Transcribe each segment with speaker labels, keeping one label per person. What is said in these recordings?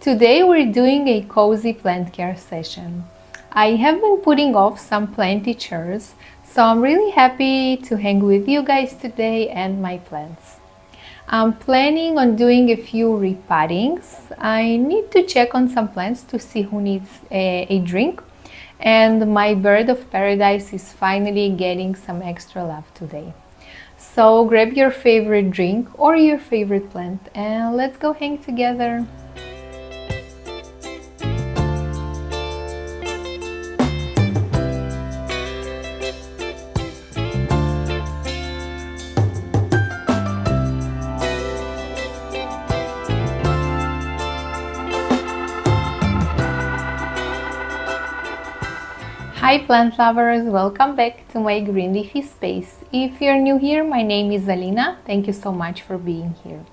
Speaker 1: Today we're doing a cozy plant care session. I have been putting off some planty chores, so I'm really happy to hang with you guys today and my plants. I'm planning on doing a few repottings. I need to check on some plants to see who needs a drink, and my bird of paradise is finally getting some extra love today. So grab your favorite drink or your favorite plant and let's go hang together. Hi plant lovers, welcome back to my green leafy space. If you're new here, my name is Alina. Thank you so much for being here.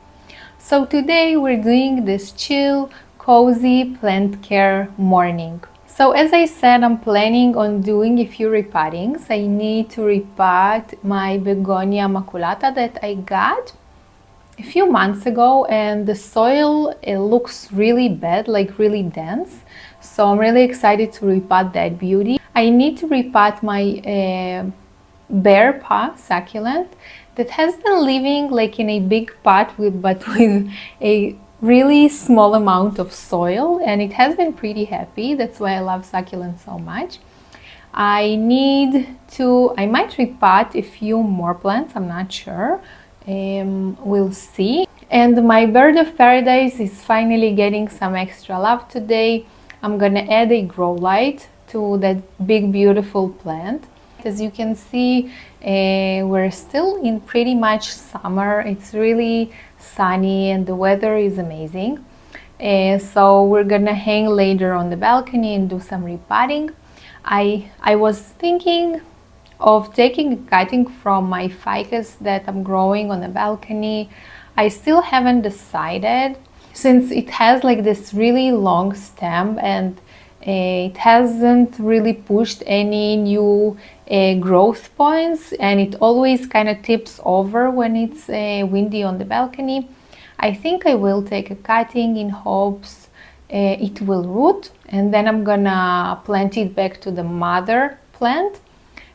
Speaker 1: So today we're doing this chill, cozy plant care morning. So as I said, I'm planning on doing a few repottings. I need to repot my begonia maculata that I got a few months ago, and the soil, it looks really bad, like really dense. So I'm really excited to repot that beauty. I need to repot my bear paw succulent that has been living like in a big pot but with a really small amount of soil, and it has been pretty happy. That's why I love succulents so much. I might repot a few more plants, I'm not sure. We'll see. And my bird of paradise is finally getting some extra love today. I'm gonna add a grow light to that big beautiful plant. As you can see, we're still in pretty much summer. It's really sunny and the weather is amazing. So we're gonna hang later on the balcony and do some repotting. I was thinking of taking a cutting from my ficus that I'm growing on the balcony. I still haven't decided, since it has like this really long stem and it hasn't really pushed any new growth points, and it always kind of tips over when it's windy on the balcony. I think I will take a cutting in hopes it will root, and then I'm gonna plant it back to the mother plant.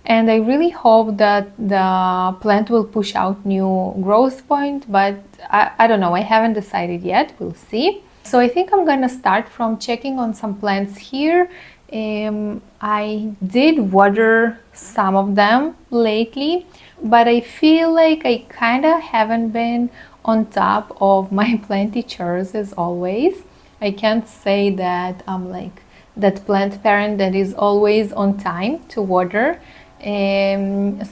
Speaker 1: And I really hope that the plant will push out new growth point, but I don't know, I haven't decided yet, we'll see. So I think I'm gonna start from checking on some plants here. I did water some of them lately, but I feel like I kinda haven't been on top of my planty chores as always. I can't say that I'm like that plant parent that is always on time to water.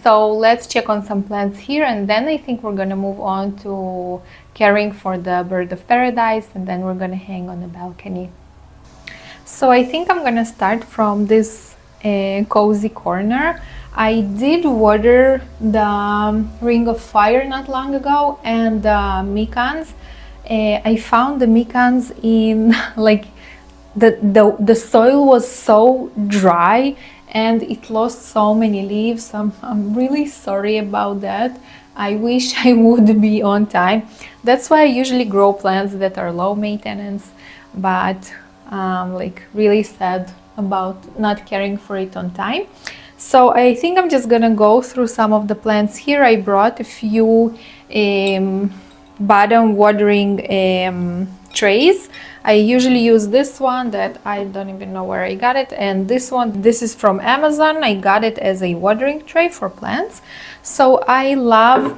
Speaker 1: So let's check on some plants here, and then I think we're gonna move on to caring for the bird of paradise, and then we're gonna hang on the balcony. So I think I'm gonna start from this cozy corner. I did water the ring of fire not long ago, and the micans. I found the micans in like the soil was so dry and it lost so many leaves. I'm really sorry about that. I wish I would be on time. That's why I usually grow plants that are low maintenance, but like really sad about not caring for it on time. So I think I'm just gonna go through some of the plants here. I brought a few bottom watering trays. I usually use this one that I don't even know where I got it, and this one, this is from Amazon. I got it as a watering tray for plants. So I love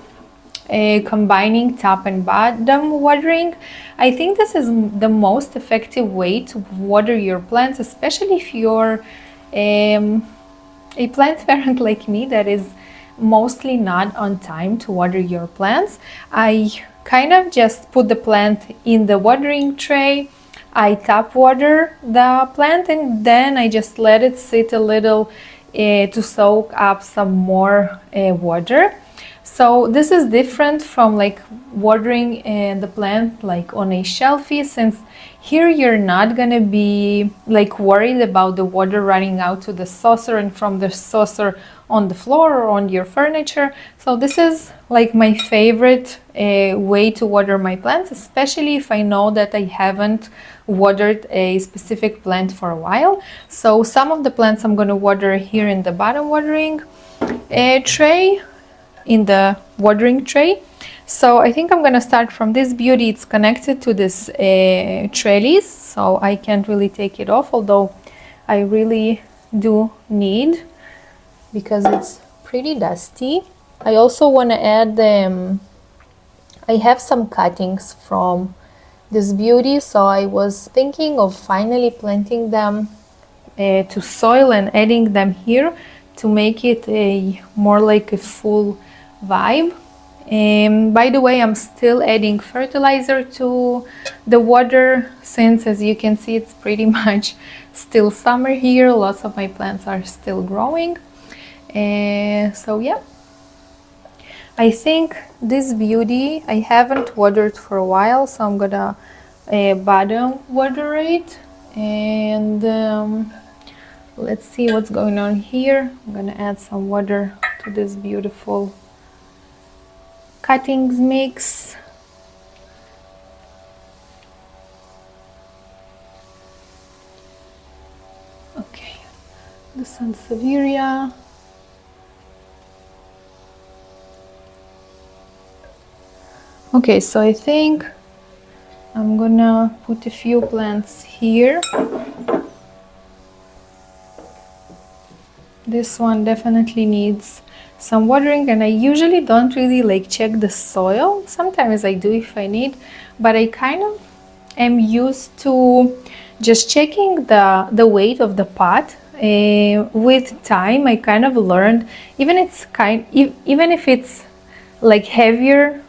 Speaker 1: combining top and bottom watering. I think this is the most effective way to water your plants, especially if you're a plant parent like me that is mostly not on time to water your plants. I kind of just put the plant in the watering tray. I tap water the plant and then I just let it sit a little to soak up some more water. So this is different from like watering the plant like on a shelfie, since Here you're not gonna be like worried about the water running out to the saucer and from the saucer on the floor or on your furniture. So this is like my favorite way to water my plants, especially if I know that I haven't watered a specific plant for a while. So some of the plants I'm gonna water here in the bottom watering tray, in the watering tray. So I think I'm gonna start from this beauty. It's connected to this trellis, so I can't really take it off, although I really do need, because it's pretty dusty. I also want to add I have some cuttings from this beauty, so I was thinking of finally planting them to soil and adding them here to make it a more like a full vibe. By the way, I'm still adding fertilizer to the water, since as you can see it's pretty much still summer here. Lots of my plants are still growing. So yeah, I think this beauty I haven't watered for a while, so I'm gonna bottom water it, and let's see what's going on here. I'm gonna add some water to this beautiful cuttings mix. Okay, the Sansevieria. Okay, so I think I'm gonna put a few plants here. This one definitely needs some watering, and I usually don't really like check the soil. Sometimes I do if I need, but I kind of am used to just checking the weight of the pot. With time I kind of learned, even if it's like heavier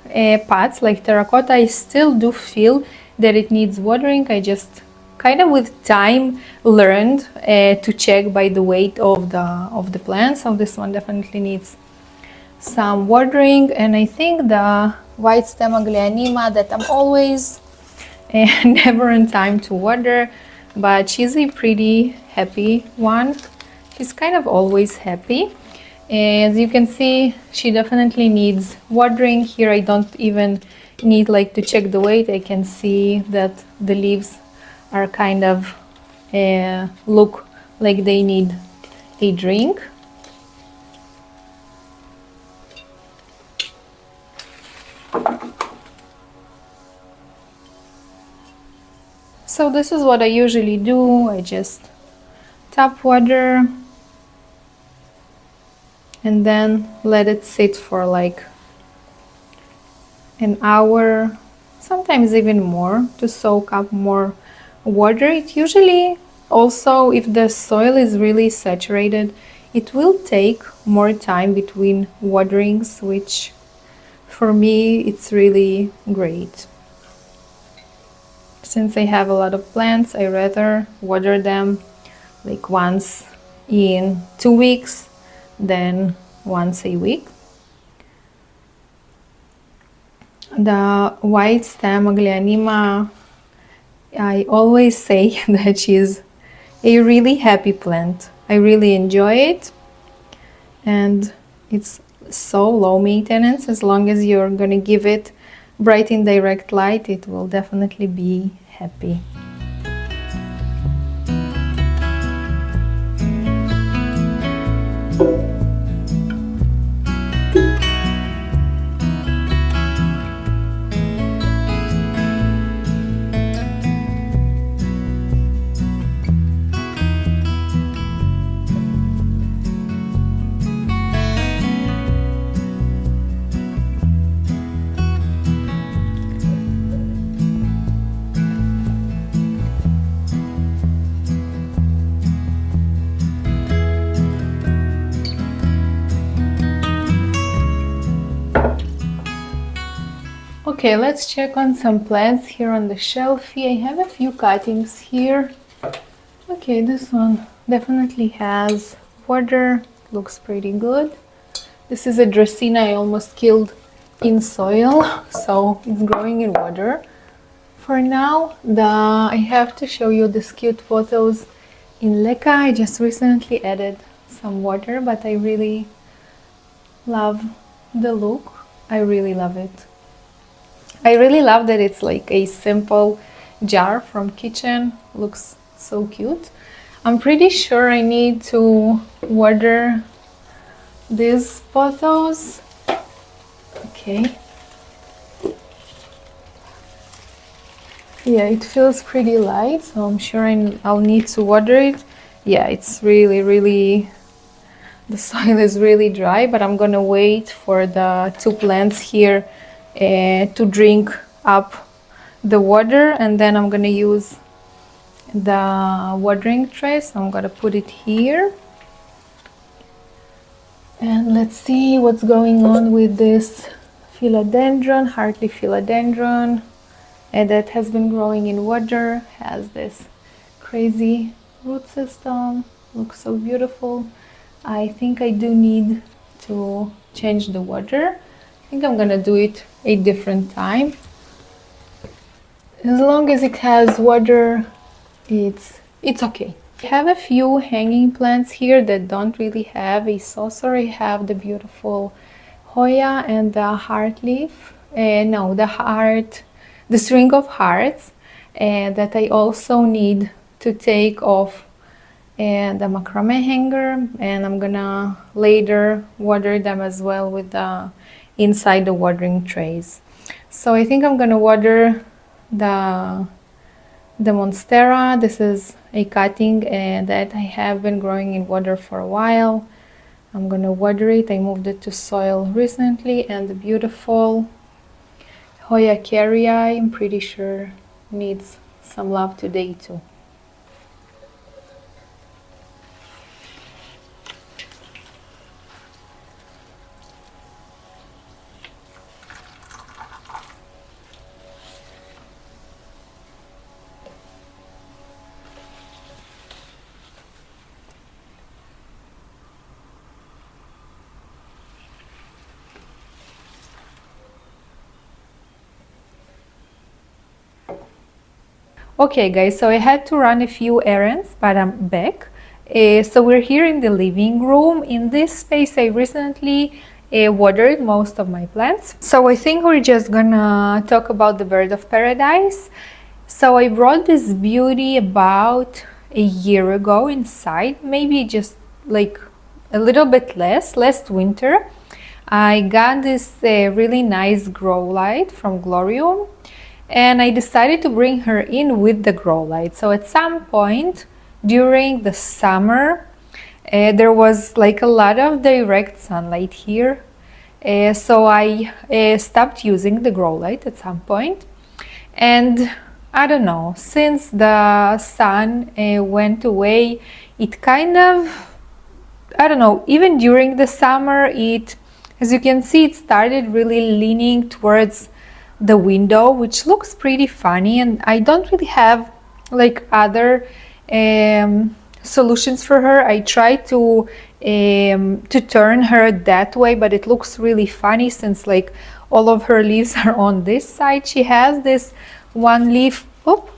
Speaker 1: pots like terracotta, I still do feel that it needs watering. I just kind of with time learned to check by the weight of the plant. So this one definitely needs some watering. And I think the white stem aglaonema that I'm always never in time to water, but she's a pretty happy one. She's kind of always happy. As you can see, she definitely needs watering. Here I don't even need like to check the weight. I can see that the leaves are kind of look like they need a drink. So this is what I usually do. I just tap water and then let it sit for like an hour, sometimes even more, to soak up more water. It usually also, if the soil is really saturated, it will take more time between waterings, which for me it's really great. Since I have a lot of plants, I rather water them like once in 2 weeks than once a week. The white stem aglaonema, I always say that she's a really happy plant. I really enjoy it, and it's so low maintenance. As long as you're gonna give it bright and direct light, it will definitely be happy. Okay, let's check on some plants here on the shelf. I have a few cuttings here. Okay, this one definitely has water, looks pretty good. This is a Dracaena I almost killed in soil, so it's growing in water. For now, I have to show you these cute photos in Leca. I just recently added some water, but I really love the look. I really love it. I really love that it's like a simple jar from kitchen. Looks so cute. I'm pretty sure I need to water these photos. Okay. Yeah, it feels pretty light, so I'm sure I'll need to water it. Yeah, it's really, the soil is really dry, but I'm gonna wait for the two plants here to drink up the water, and then I'm gonna use the watering tray. So I'm gonna put it here. And let's see what's going on with this philodendron, Hartley philodendron. And that has been growing in water, has this crazy root system, looks so beautiful. I think I do need to change the water. I think I'm gonna do it a different time. As long as it has water, it's okay. I have a few hanging plants here that don't really have a saucer. I have the beautiful Hoya and the heart leaf, the string of hearts, that I also need to take off the macrame hanger, and I'm gonna later water them as well with the inside the watering trays. So I think I'm gonna water the monstera. This is a cutting that I have been growing in water for a while. I'm gonna water it. I moved it to soil recently, and the beautiful Hoya carrii, I'm pretty sure needs some love today too. Okay guys, so I had to run a few errands, but I'm back. So we're here in the living room. In this space I recently watered most of my plants. So I think we're just gonna talk about the bird of paradise. So I brought this beauty about a year ago inside, maybe just like a little bit last winter. I got this really nice grow light from Glorium, and I decided to bring her in with the grow light. So at some point during the summer, there was like a lot of direct sunlight here. So I stopped using the grow light at some point. And I don't know, since the sun went away, it kind of, I don't know, even during the summer, as you can see, it started really leaning towards the window, which looks pretty funny, and I don't really have like other solutions for her. I tried to turn her that way, but it looks really funny since like all of her leaves are on this side. She has this one leaf, oh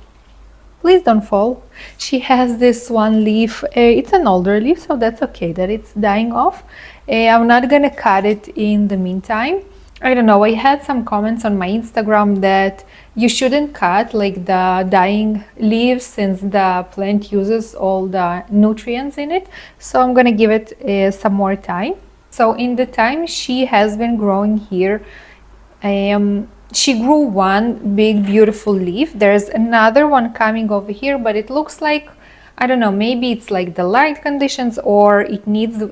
Speaker 1: please don't fall. She has this one leaf, it's an older leaf, so that's okay that it's dying off. I'm not gonna cut it in the meantime. I don't know, I had some comments on my Instagram that you shouldn't cut like the dying leaves since the plant uses all the nutrients in it. So I'm gonna give it some more time. So in the time she has been growing here, she grew one big beautiful leaf. There's another one coming over here, but it looks like, I don't know, maybe it's like the light conditions or it needs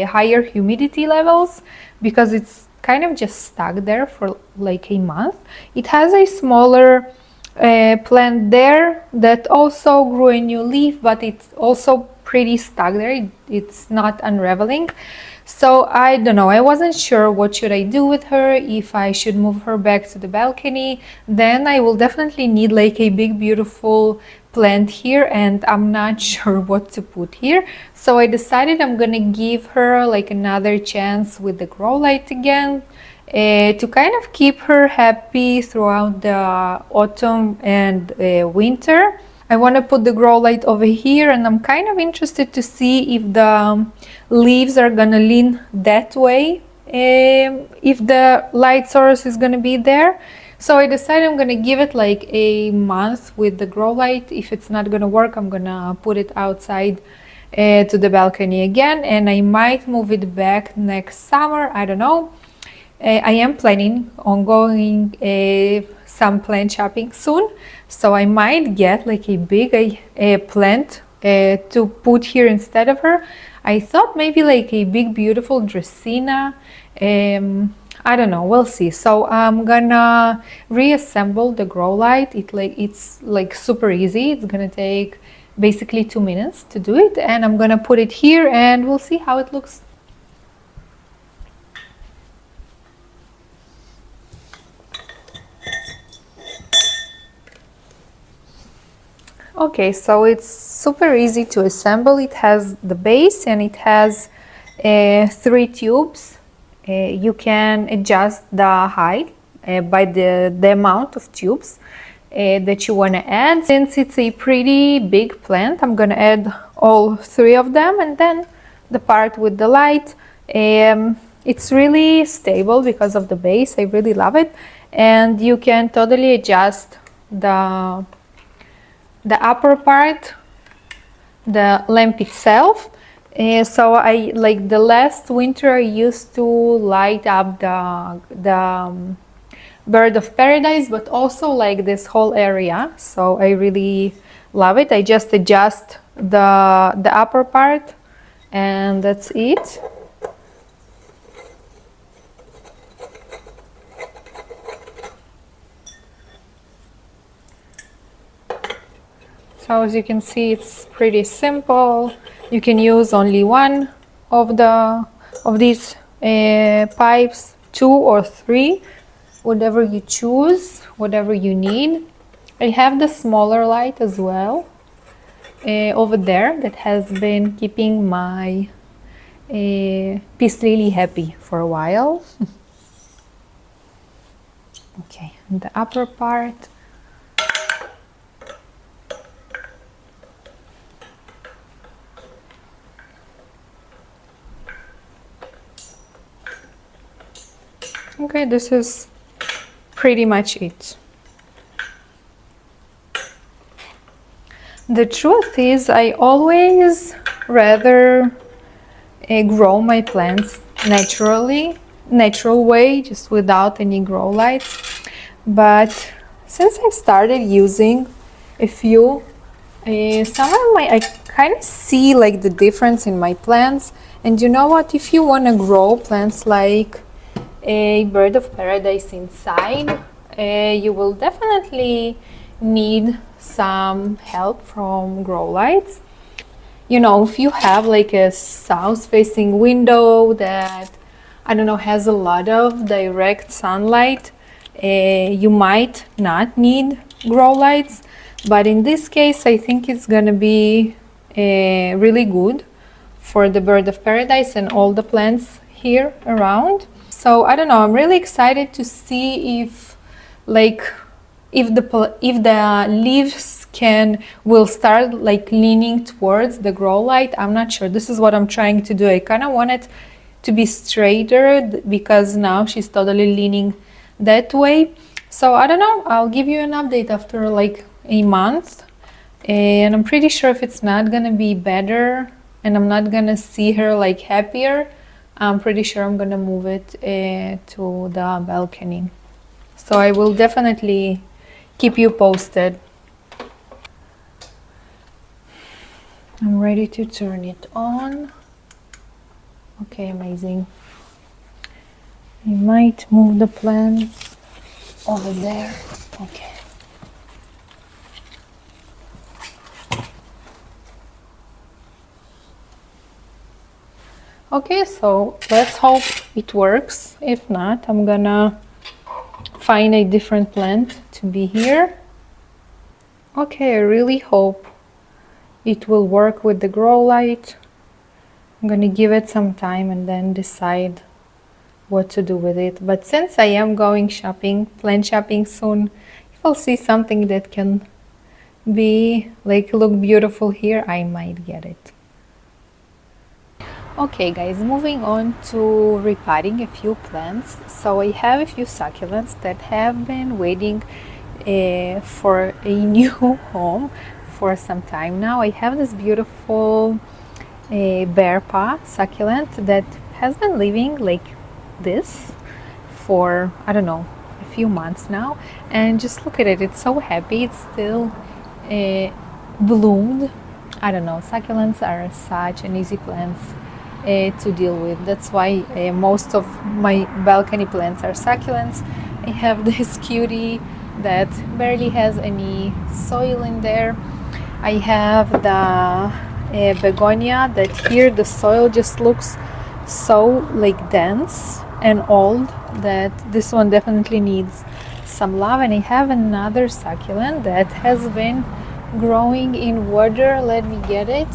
Speaker 1: higher humidity levels, because it's kind of just stuck there for like a month. It has a smaller plant there that also grew a new leaf, but it's also pretty stuck there. It's not unraveling. So I don't know, I wasn't sure what should I do with her, if I should move her back to the balcony. Then I will definitely need like a big beautiful plant here, and I'm not sure what to put here. So I decided I'm gonna give her like another chance with the grow light again. to kind of keep her happy throughout the autumn and winter. I want to put the grow light over here, and I'm kind of interested to see if the leaves are gonna lean that way, if the light source is gonna be there. So I decided I'm gonna give it like a month with the grow light. If it's not gonna work, I'm gonna put it outside to the balcony again, and I might move it back next summer. I don't know. I am planning on going some plant shopping soon, so I might get like a big plant to put here instead of her. I thought maybe like a big beautiful Dracaena. I don't know, we'll see. So I'm gonna reassemble the grow light. It's like super easy. It's gonna take basically 2 minutes to do it, and I'm gonna put it here and we'll see how it looks. Okay, so it's super easy to assemble. It has the base and it has 3 tubes. You can adjust the height by the amount of tubes that you want to add. Since it's a pretty big plant, I'm going to add all 3 of them, and then the part with the light. It's really stable because of the base. I really love it, and you can totally adjust the upper part, the lamp itself. So I like the last winter I used to light up the bird of paradise, but also like this whole area. So I really love it. I just adjust the upper part, and that's it. So as you can see, it's pretty simple. You can use only one of these pipes, 2 or 3, whatever you choose, whatever you need. I have the smaller light as well over there that has been keeping my peace lily happy for a while. Okay, and the upper part. Okay, this is pretty much it. The truth is, I always rather grow my plants naturally, natural way, just without any grow lights. But since I've started using a few, I kind of see like the difference in my plants. And you know what? If you want to grow plants like a bird of paradise inside, you will definitely need some help from grow lights. You know, if you have like a south facing window that, I don't know, has a lot of direct sunlight, you might not need grow lights, but in this case I think it's gonna be really good for the bird of paradise and all the plants here around. So I don't know, I'm really excited to see if the leaves will start like leaning towards the grow light. I'm not sure. This is what I'm trying to do. I kind of want it to be straighter because now she's totally leaning that way. So I don't know, I'll give you an update after like a month, and I'm pretty sure if it's not gonna be better and I'm not gonna see her like happier, I'm pretty sure I'm gonna move it to the balcony. So I will definitely keep you posted. I'm ready to turn it on. Okay, amazing. I might move the plant over there. Okay. Okay, so let's hope it works. If not, I'm gonna find a different plant to be here. Okay, I really hope it will work with the grow light. I'm gonna give it some time and then decide what to do with it. But since I am going shopping, plant shopping soon, if I'll see something that can be like look beautiful here, I might get it. Okay guys, moving on to repotting a few plants. So I have a few succulents that have been waiting for a new home for some time now. I have this beautiful bear paw succulent that has been living like this for, I don't know, a few months now, and just look at it, it's so happy. It's still bloomed. I don't know, succulents are such an easy plants to deal with. That's why most of my balcony plants are succulents. I have this cutie that barely has any soil in there. I have the begonia that here the soil just looks so like dense and old that this one definitely needs some love. And I have another succulent that has been growing in water. Let me get it.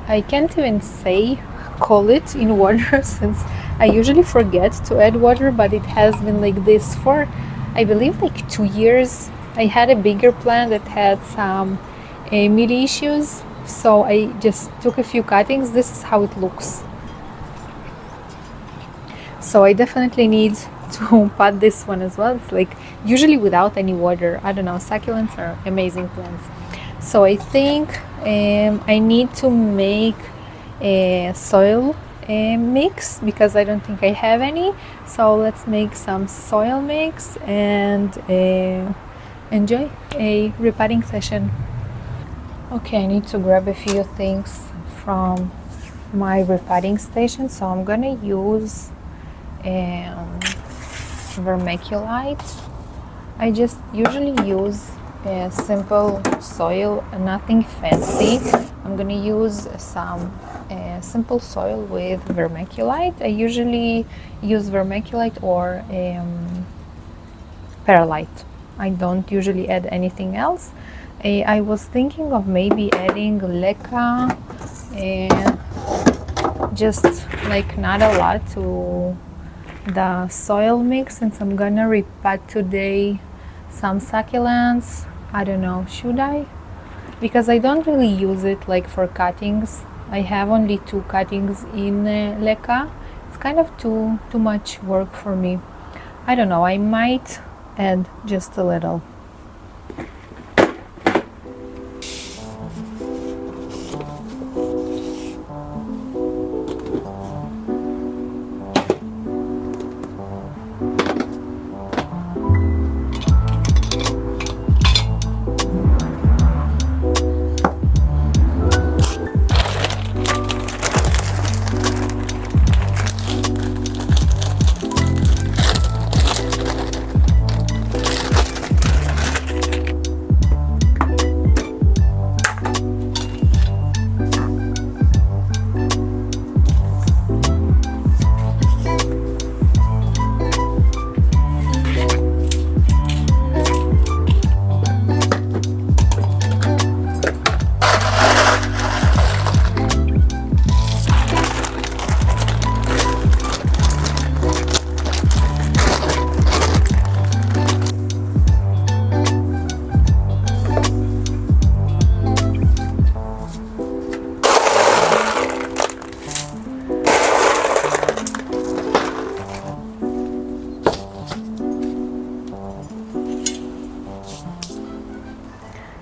Speaker 1: I can't even call it in water since I usually forget to add water, but it has been like this for, I believe, like 2 years. I had a bigger plant that had some mealy issues, so I just took a few cuttings. This is how it looks. So I definitely need to pot this one as well. It's like usually without any water. I don't know, succulents are amazing plants. So I think I need to make a soil mix because I don't think I have any. So let's make some soil mix and enjoy a repotting session. Okay, I need to grab a few things from my repotting station. So I'm gonna use vermiculite. I just usually use simple soil, nothing fancy. I'm gonna use some simple soil with vermiculite. I usually use vermiculite or perlite. I don't usually add anything else. I was thinking of maybe adding leca, just like not a lot to the soil mix, since I'm gonna repot today some succulents. I don't know, should I? Because I don't really use it like for cuttings. I have only 2 cuttings in leca. It's kind of too much work for me. I don't know, I might add just a little.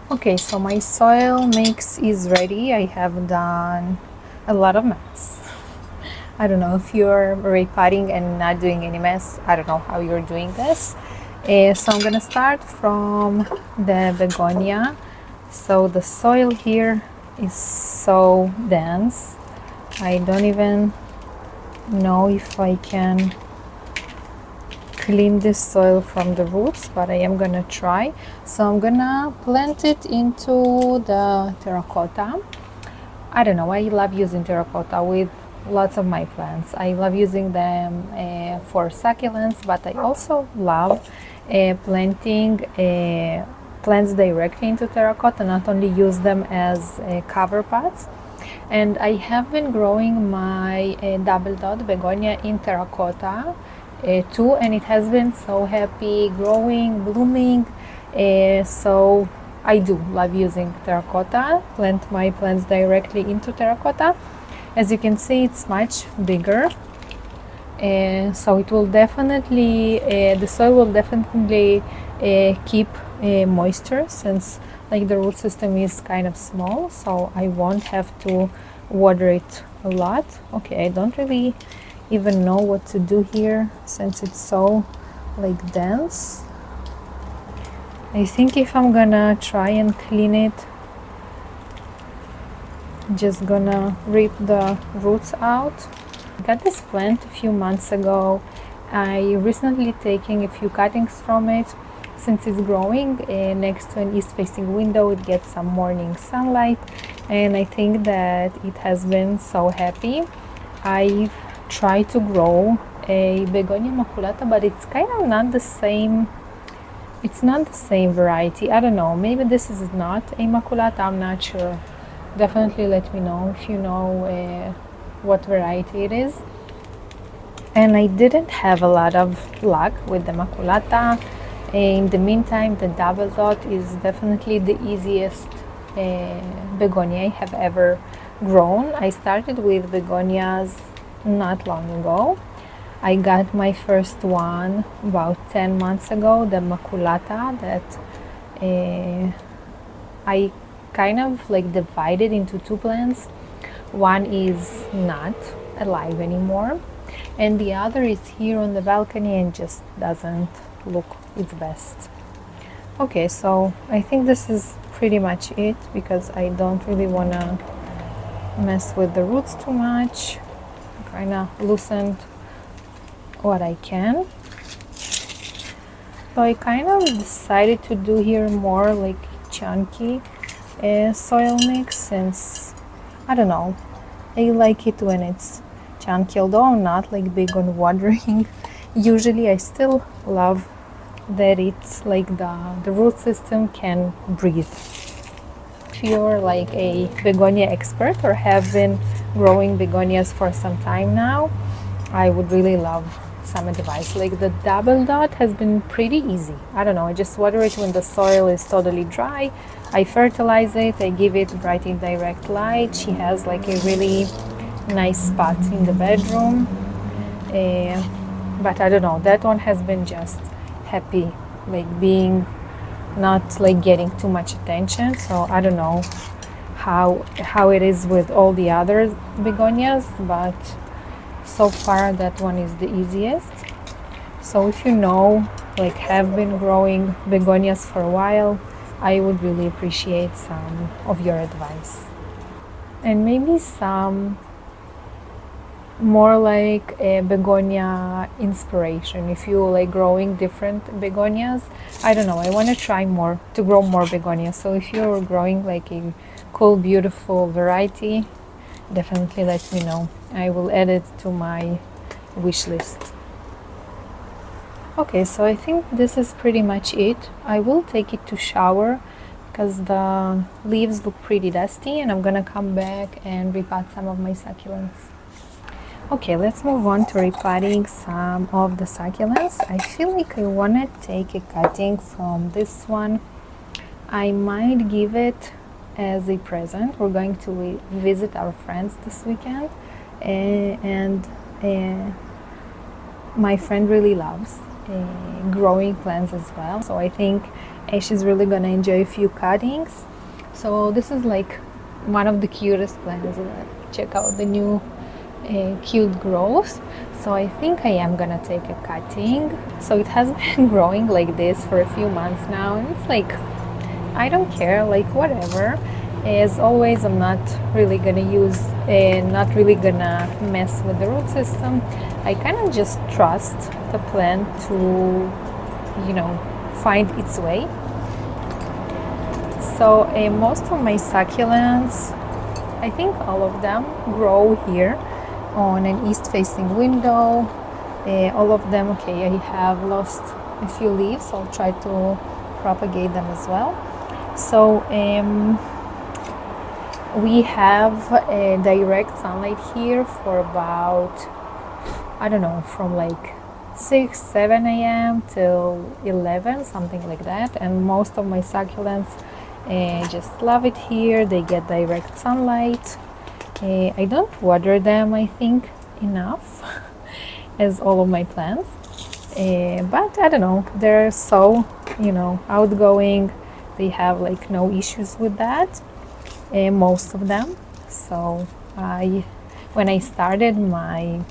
Speaker 1: Okay, so my soil mix is ready. I have done a lot of mess. I don't know if you're repotting and not doing any mess. I don't know how you're doing this. So I'm gonna start from the begonia. So the soil here is so dense. I don't even know if I can clean this soil from the roots, but I am gonna try. So I'm gonna plant it into the terracotta. I don't know, I love using terracotta with lots of my plants. I love using them for succulents, but I also love planting plants directly into terracotta, not only use them as cover pots. And I have been growing my double dot begonia in terracotta too, and it has been so happy growing, blooming. So I do love using terracotta, plant my plants directly into terracotta. As you can see, it's much bigger, so it will definitely, the soil will definitely keep moisture, since like the root system is kind of small, so I won't have to water it a lot. Okay, I don't really even know what to do here since it's so like dense. I think if I'm gonna try and clean it, just gonna rip the roots out. I got this plant a few months ago. I recently taken a few cuttings from it. Since it's growing next to an east-facing window, it gets some morning sunlight, and I think that it has been so happy. I've tried to grow a begonia maculata, but it's kind of not the same. It's not the same variety. I don't know. Maybe this is not a maculata. I'm not sure. Definitely let me know if you know what variety it is. And I didn't have a lot of luck with the maculata. In the meantime, the double dot is definitely the easiest begonia I have ever grown. I started with begonias not long ago. I got my first one about 10 months ago, the maculata, that I kind of like divided into two plants. One is not alive anymore, and the other is here on the balcony and just doesn't look its best. Okay, so I think this is pretty much it, because I don't really want to mess with the roots too much. Kind of loosened what I can. So I kind of decided to do here more like chunky soil mix, since I don't know, I like it when it's chunky, although I'm not like big on watering. Usually I still love that it's like the root system can breathe. If you're like a begonia expert or have been growing begonias for some time now, I would really love some advice. Like the double dot has been pretty easy. I don't know, I just water it when the soil is totally dry. I fertilize it, I give it bright and direct light. She has like a really nice spot in the bedroom. But I don't know, that one has been just happy, like being not like getting too much attention. So I don't know how it is with all the other begonias, but so far that one is the easiest. So if you know, like have been growing begonias for a while, I would really appreciate some of your advice, and maybe some more like a begonia inspiration. If you like growing different begonias, I don't know, I want to try more to grow more begonias. So if you're growing like a cool, beautiful variety, definitely let me know. I will add it to my wish list. Okay, so I think this is pretty much it. I will take it to shower because the leaves look pretty dusty, and I'm gonna come back and repot some of my succulents. Okay, let's move on to repotting some of the succulents. I feel like I want to take a cutting from this one. I might give it as a present. We're going to visit our friends this weekend, and my friend really loves growing plants as well. So I think she's really going to enjoy a few cuttings. So this is like one of the cutest plants. Check out the new cute growth. So I think I am gonna take a cutting. So it has been growing like this for a few months now, and it's like, I don't care, like whatever. As always, I'm not really gonna use not really gonna mess with the root system. I kind of just trust the plant to, you know, find its way. So most of my succulents, I think all of them grow here on an east-facing window. All of them, okay, I have lost a few leaves, so I'll try to propagate them as well. So we have a direct sunlight here for about, I don't know, from like 6, 7 a.m. till 11, something like that. And most of my succulents just love it here. They get direct sunlight. I don't water them, I think, enough as all of my plants. But I don't know, they're so, outgoing. They have like no issues with that, most of them. So when I started my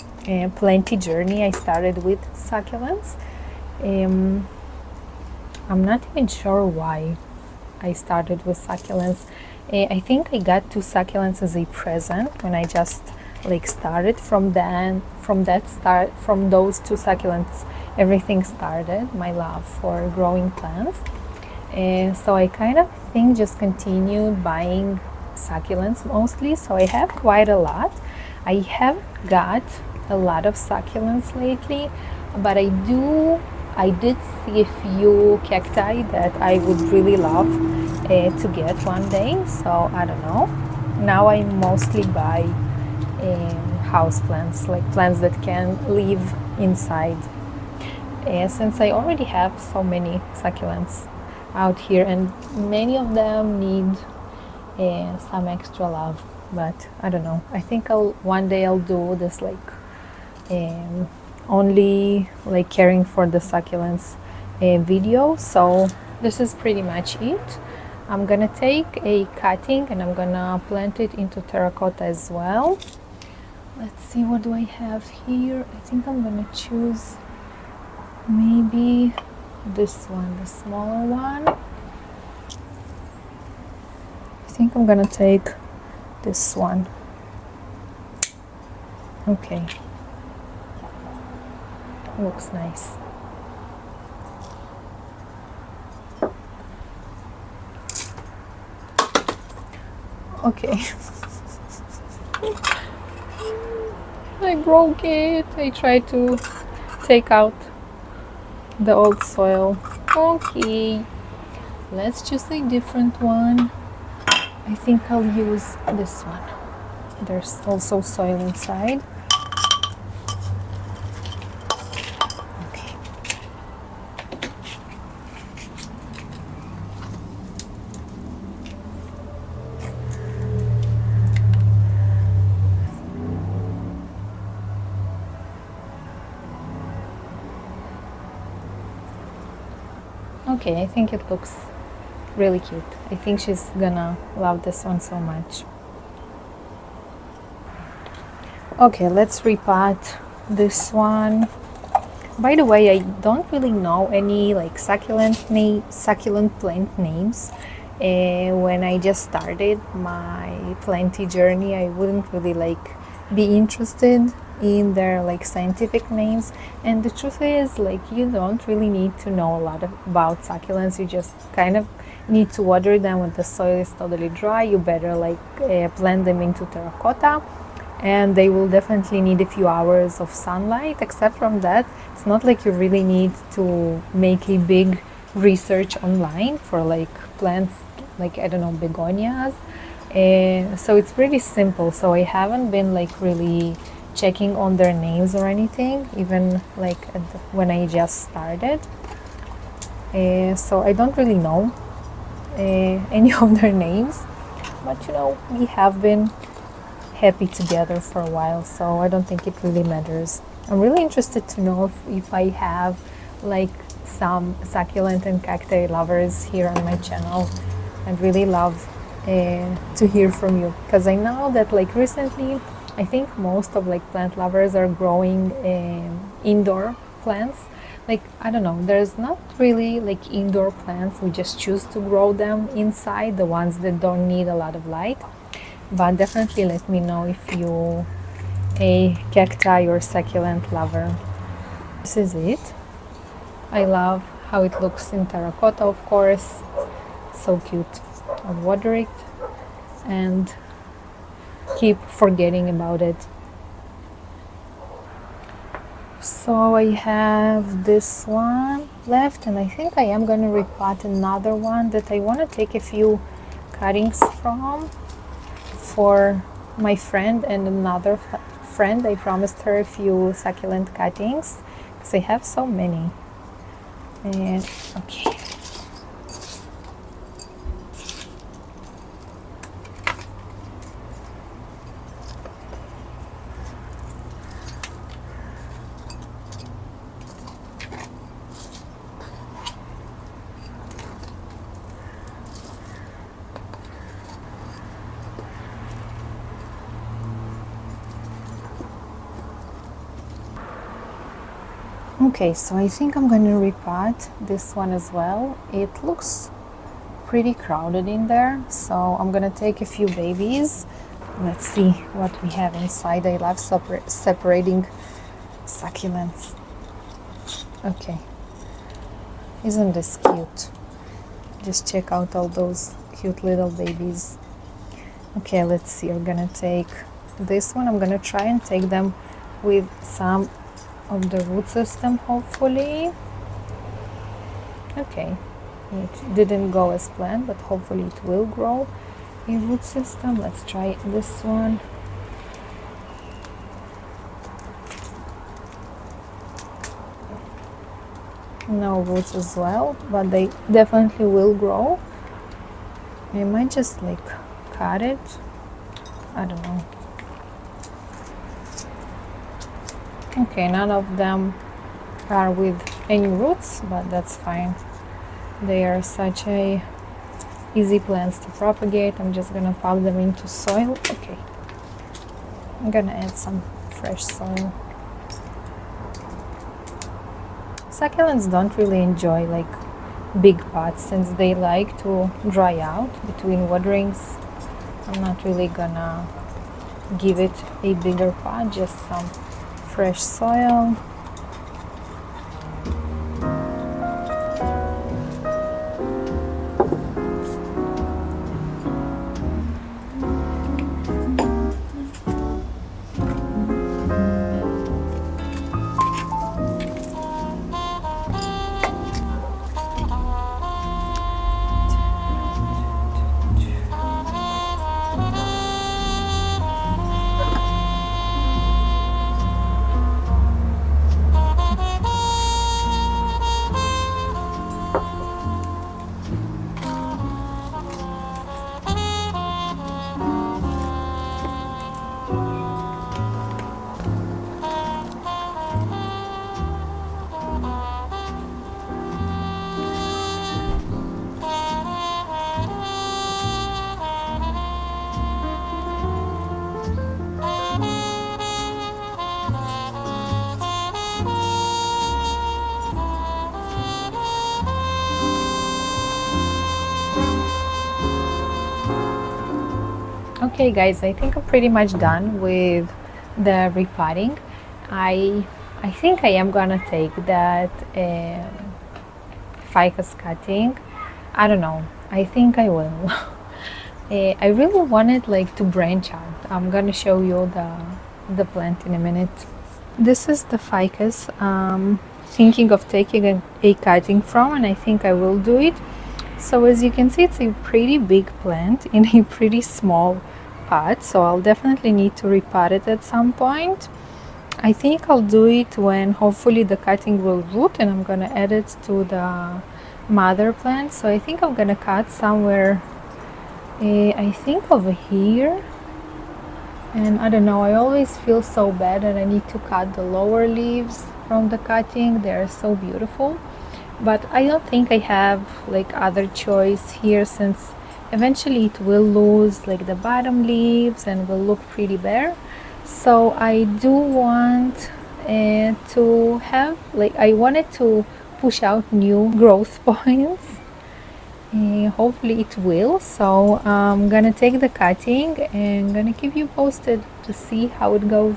Speaker 1: plenty journey, I started with succulents. I'm not even sure why I started with succulents. I think I got 2 succulents as a present when I just like started. From those 2 succulents, everything started, my love for growing plants. And so I kind of think just continued buying succulents mostly. So I have quite a lot. I have got a lot of succulents lately, but I did see a few cacti that I would really love to get one day. So I don't know. Now I mostly buy house plants, like plants that can live inside. Since I already have so many succulents out here, and many of them need some extra love, but I don't know. I think one day I'll do this like only like caring for the succulents video. So this is pretty much it. I'm gonna take a cutting and I'm gonna plant it into terracotta as well. Let's see, what do I have here? I think I'm gonna choose maybe this one, the smaller one. I think I'm gonna take this one. Okay, looks nice. Okay. I broke it. I tried to take out the old soil. Okay, let's choose a different one. I think I'll use this one. There's also soil inside. Okay. Okay, I think it looks really cute. I think she's gonna love this one so much. Okay, let's repot this one. By the way, I don't really know any like succulent plant names. When I just started my plenty journey, I wouldn't really like be interested in their like scientific names. And the truth is, like, you don't really need to know a lot about succulents. You just kind of need to water them when the soil is totally dry. You better like plant them into terracotta, and they will definitely need a few hours of sunlight. Except from that, it's not like you really need to make a big research online for like plants like, I don't know, begonias. So it's pretty simple. So I haven't been like really checking on their names or anything, even like when I just started. So I don't really know any of their names, but we have been happy together for a while, so I don't think it really matters. I'm really interested to know if I have like some succulent and cacti lovers here on my channel. I'd really love to hear from you, because I know that like recently I think most of like plant lovers are growing indoor plants. Like, I don't know, there's not really like indoor plants. We just choose to grow them inside, the ones that don't need a lot of light. But definitely let me know if you a cacti or succulent lover. This is it. I love how it looks in terracotta, of course. So cute. I'll water it and keep forgetting about it. So I have this one left, and I think I am going to repot another one that I want to take a few cuttings from. for my friend and another friend. I promised her a few succulent cuttings because I have so many. And okay. Okay, so I think I'm gonna repot this one as well. It looks pretty crowded in there, so I'm gonna take a few babies. Let's see what we have inside. I love separating succulents. Okay, isn't this cute? Just check out all those cute little babies. Okay, let's see. I'm gonna take this one. I'm gonna try and take them with some of the root system, hopefully. Okay, it didn't go as planned, but hopefully it will grow a root system. Let's try this one. No roots as well, but they definitely will grow. I might just like cut it. I don't know. Okay, none of them are with any roots, but that's fine. They are such a easy plants to propagate. I'm just gonna pop them into soil. Okay, I'm gonna add some fresh soil. Succulents don't really enjoy like big pots since they like to dry out between waterings. I'm not really gonna give it a bigger pot, just some fresh soil. Okay guys, I think I'm pretty much done with the repotting. I think I am gonna take that ficus cutting. I don't know, I think I will. I really wanted like to branch out. I'm gonna show you the plant in a minute. This is the ficus thinking of taking a cutting from, and I think I will do it. So as you can see, it's a pretty big plant in a pretty small pot, so I'll definitely need to repot it at some point. I think I'll do it when hopefully the cutting will root and I'm gonna add it to the mother plant. So I think I'm gonna cut somewhere, I think over here. And I don't know, I always feel so bad that I need to cut the lower leaves from the cutting. They're so beautiful, but I don't think I have like other choice here, since eventually it will lose like the bottom leaves and will look pretty bare. So I do want to have like, I wanted to push out new growth points. Hopefully it will. So I'm gonna take the cutting and gonna keep you posted to see how it goes.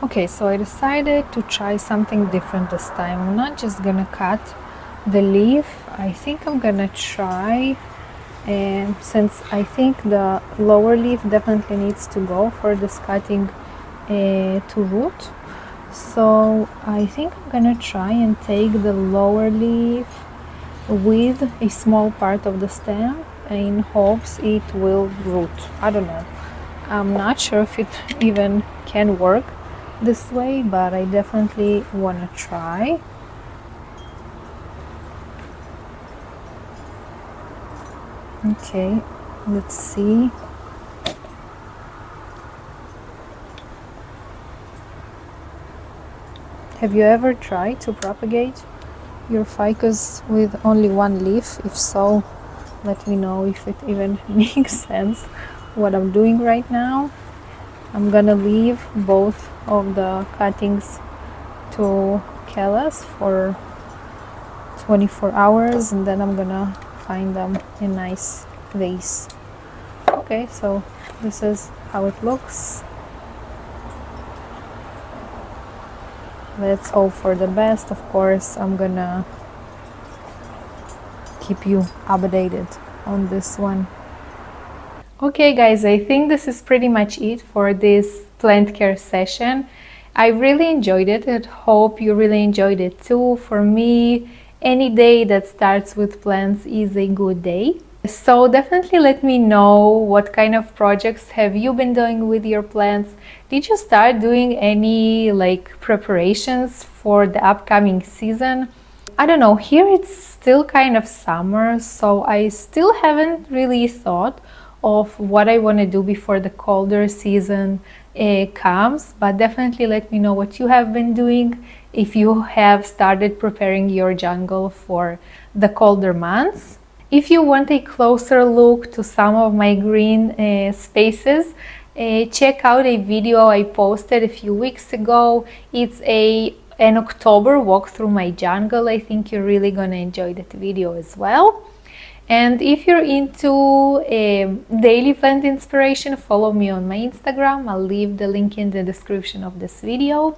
Speaker 1: Okay, so I decided to try something different this time. I'm not just gonna cut the leaf. I think I'm gonna try, and since I think the lower leaf definitely needs to go for this cutting to root. So I think I'm gonna try and take the lower leaf with a small part of the stem in hopes it will root. I don't know. I'm not sure if it even can work this way, but I definitely want to try. Okay, let's see. Have you ever tried to propagate your ficus with only one leaf? If so, let me know if it even makes sense what I'm doing right now. I'm gonna leave both of the cuttings to callus for 24 hours and then I'm gonna find them in a nice vase. Okay, so this is how it looks. Let's hope for the best. Of course, I'm gonna keep you updated on this one. Okay guys, I think this is pretty much it for this plant care session. I really enjoyed it and hope you really enjoyed it too. For me, any day that starts with plants is a good day. So definitely let me know what kind of projects have you been doing with your plants. Did you start doing any preparations for the upcoming season? I don't know, here it's still kind of summer, so I still haven't really thought of what I want to do before the colder season comes, but definitely let me know what you have been doing if you have started preparing your jungle for the colder months. If you want a closer look to some of my green spaces, check out a video I posted a few weeks ago. It's an October walk through my jungle. I think you're really gonna enjoy that video as well. And if you're into daily plant inspiration, follow me on my Instagram. I'll leave the link in the description of this video.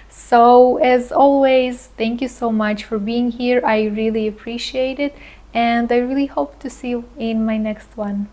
Speaker 1: So as always, thank you so much for being here. I really appreciate it. And I really hope to see you in my next one.